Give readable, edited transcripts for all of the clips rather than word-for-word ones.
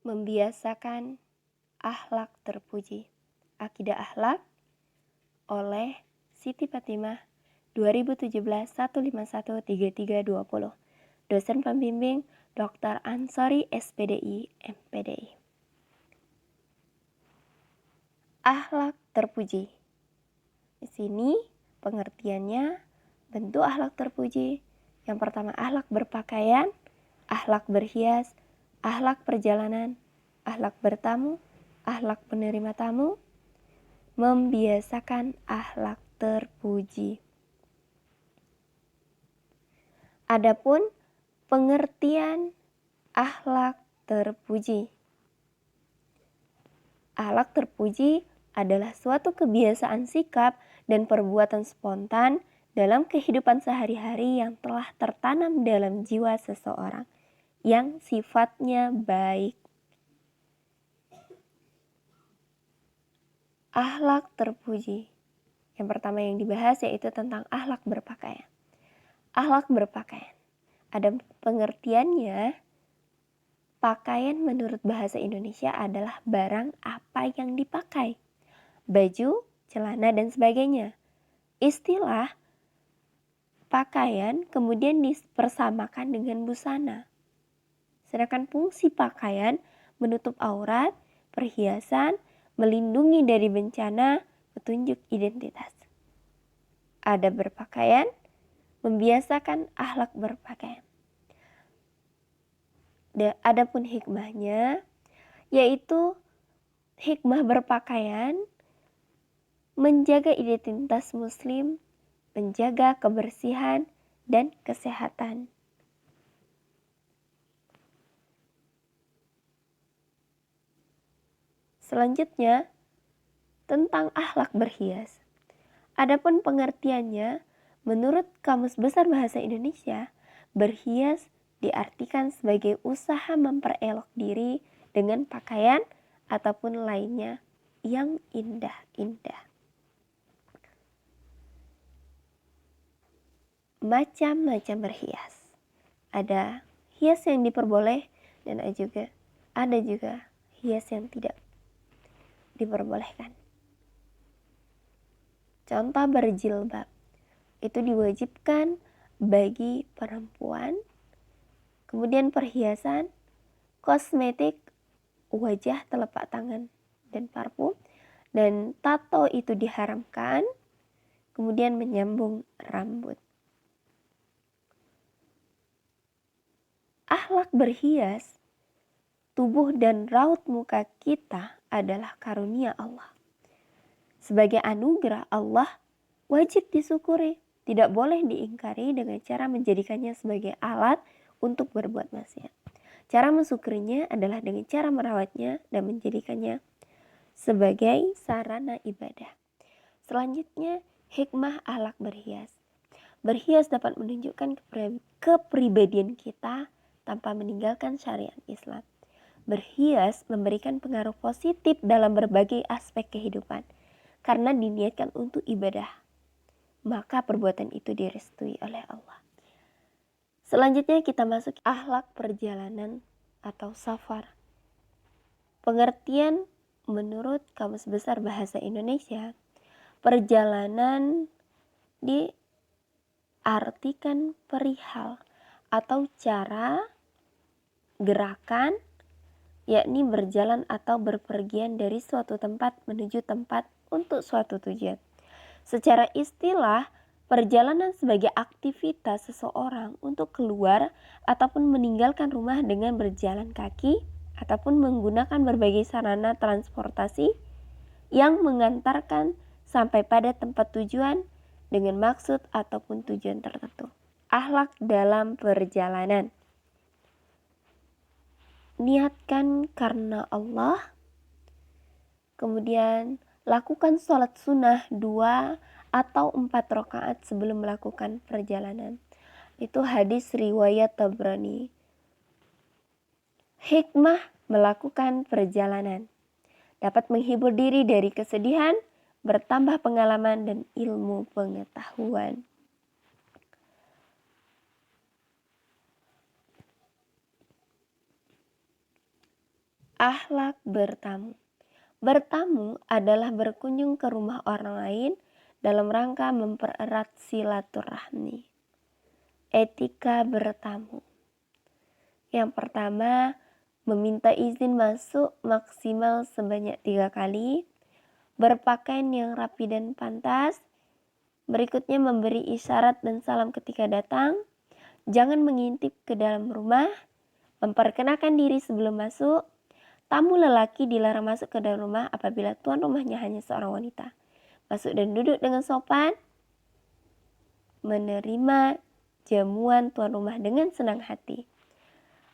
Membiasakan akhlak terpuji. Akidah Akhlak oleh Siti Fatimah 2017 151 3320. Dosen pembimbing Dr. Ansori SPDI MPDI. Akhlak terpuji. Di sini pengertiannya bentuk akhlak terpuji. Yang pertama akhlak berpakaian, akhlak berhias, akhlak perjalanan, akhlak bertamu, akhlak penerima tamu, membiasakan akhlak terpuji. Adapun pengertian akhlak terpuji. Akhlak terpuji adalah suatu kebiasaan sikap dan perbuatan spontan dalam kehidupan sehari-hari yang telah tertanam dalam jiwa seseorang yang sifatnya baik. Akhlak terpuji. Yang pertama yang dibahas yaitu tentang akhlak berpakaian. Akhlak berpakaian. Ada pengertiannya, pakaian menurut bahasa Indonesia adalah barang apa yang dipakai. Baju, celana, dan sebagainya. Istilah pakaian kemudian dipersamakan dengan busana. Sedangkan fungsi pakaian menutup aurat, perhiasan, melindungi dari bencana, petunjuk identitas. Ada berpakaian, membiasakan akhlak berpakaian. Adapun hikmahnya, yaitu hikmah berpakaian menjaga identitas muslim, menjaga kebersihan dan kesehatan. Selanjutnya, tentang akhlak berhias. Adapun pengertiannya, menurut Kamus Besar Bahasa Indonesia, berhias diartikan sebagai usaha memperelok diri dengan pakaian ataupun lainnya yang indah-indah. Macam-macam berhias. Ada hias yang diperboleh dan ada juga hias yang tidak diperbolehkan. Contoh berjilbab. Itu diwajibkan bagi perempuan. Kemudian perhiasan, kosmetik, wajah, telapak tangan, dan parfum. Dan tato itu diharamkan. Kemudian menyambung rambut. Akhlak berhias, tubuh dan raut muka kita adalah karunia Allah. Sebagai anugerah Allah, wajib disyukuri, tidak boleh diingkari dengan cara menjadikannya sebagai alat untuk berbuat maksiat. Cara mensyukurinya adalah dengan cara merawatnya dan menjadikannya sebagai sarana ibadah. Selanjutnya, hikmah akhlak berhias. Berhias dapat menunjukkan kepribadian kita tanpa meninggalkan syariat Islam. Berhias memberikan pengaruh positif dalam berbagai aspek kehidupan karena diniatkan untuk ibadah. Maka perbuatan itu direstui oleh Allah. Selanjutnya kita masuk akhlak perjalanan atau safar. Pengertian menurut Kamus Besar Bahasa Indonesia, perjalanan diartikan perihal atau cara, gerakan, yakni berjalan atau berpergian dari suatu tempat menuju tempat untuk suatu tujuan. Secara istilah, perjalanan sebagai aktivitas seseorang untuk keluar ataupun meninggalkan rumah dengan berjalan kaki ataupun menggunakan berbagai sarana transportasi yang mengantarkan sampai pada tempat tujuan dengan maksud ataupun tujuan tertentu. Akhlak dalam perjalanan. Niatkan karena Allah. Kemudian lakukan sholat sunnah 2 atau 4 rakaat sebelum melakukan perjalanan. Itu hadis riwayat Tabrani. Hikmah melakukan perjalanan. Dapat menghibur diri dari kesedihan, bertambah pengalaman dan ilmu pengetahuan. Akhlak bertamu. Bertamu adalah berkunjung ke rumah orang lain dalam rangka mempererat silaturahmi. Etika bertamu. Yang pertama, meminta izin masuk maksimal sebanyak 3 kali, berpakaian yang rapi dan pantas, berikutnya memberi isyarat dan salam ketika datang, jangan mengintip ke dalam rumah, memperkenalkan diri sebelum masuk. Tamu lelaki dilarang masuk ke dalam rumah apabila tuan rumahnya hanya seorang wanita. Masuk dan duduk dengan sopan, menerima jamuan tuan rumah dengan senang hati.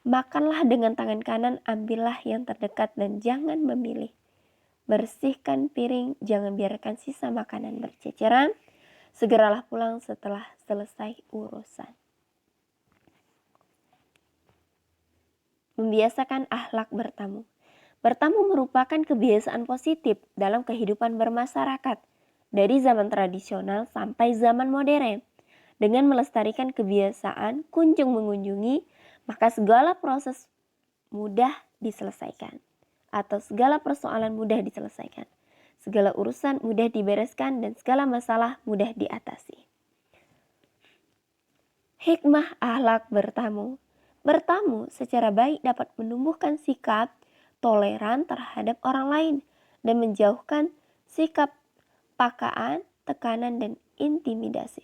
Makanlah dengan tangan kanan, ambillah yang terdekat dan jangan memilih. Bersihkan piring, jangan biarkan sisa makanan berceceran. Segeralah pulang setelah selesai urusan. Membiasakan akhlak bertamu. Bertamu merupakan kebiasaan positif dalam kehidupan bermasyarakat dari zaman tradisional sampai zaman modern. Dengan melestarikan kebiasaan kunjung mengunjungi, maka segala proses mudah diselesaikan atau segala persoalan mudah diselesaikan. Segala urusan mudah dibereskan dan segala masalah mudah diatasi. Hikmah akhlak bertamu. Bertamu secara baik dapat menumbuhkan sikap toleran terhadap orang lain dan menjauhkan sikap paksaan, tekanan, dan intimidasi.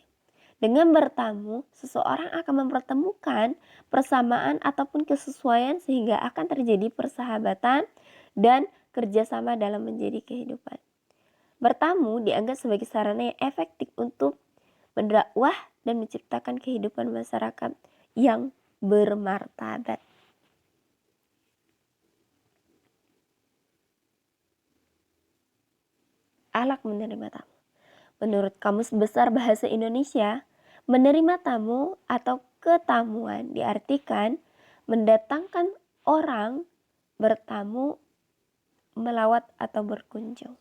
Dengan bertamu, seseorang akan mempertemukan persamaan ataupun kesesuaian sehingga akan terjadi persahabatan dan kerjasama dalam menjadi kehidupan. Bertamu dianggap sebagai sarana yang efektif untuk berdakwah dan menciptakan kehidupan masyarakat yang bermartabat. Akhlak menerima tamu. Menurut Kamus Besar Bahasa Indonesia, menerima tamu atau ketamuan diartikan mendatangkan orang bertamu, melawat atau berkunjung.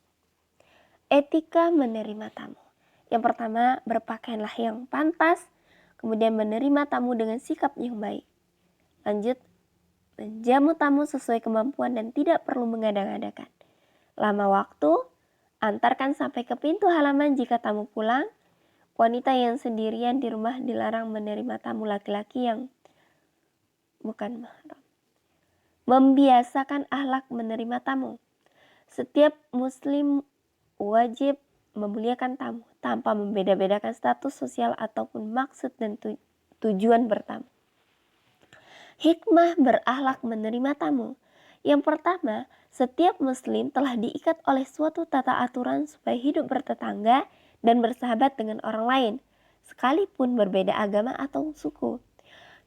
Etika menerima tamu. Yang pertama, berpakaianlah yang pantas, kemudian menerima tamu dengan sikap yang baik. Lanjut, menjamu tamu sesuai kemampuan dan tidak perlu mengadang-adakan. Lama waktu, antarkan sampai ke pintu halaman jika tamu pulang. Wanita yang sendirian di rumah dilarang menerima tamu laki-laki yang bukan mahram. Membiasakan akhlak menerima tamu. Setiap muslim wajib memuliakan tamu tanpa membeda-bedakan status sosial ataupun maksud dan tujuan bertamu. Hikmah berakhlak menerima tamu. Yang pertama, setiap muslim telah diikat oleh suatu tata aturan supaya hidup bertetangga dan bersahabat dengan orang lain, sekalipun berbeda agama atau suku.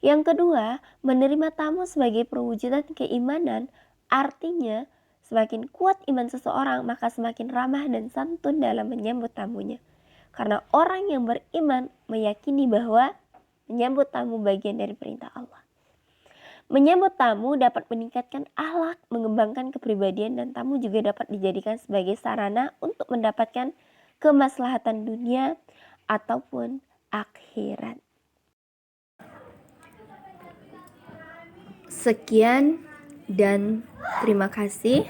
Yang kedua, menerima tamu sebagai perwujudan keimanan, artinya semakin kuat iman seseorang, maka semakin ramah dan santun dalam menyambut tamunya. Karena orang yang beriman meyakini bahwa menyambut tamu bagian dari perintah Allah. Menyambut tamu dapat meningkatkan akhlak, mengembangkan kepribadian, dan tamu juga dapat dijadikan sebagai sarana untuk mendapatkan kemaslahatan dunia ataupun akhirat. Sekian dan terima kasih.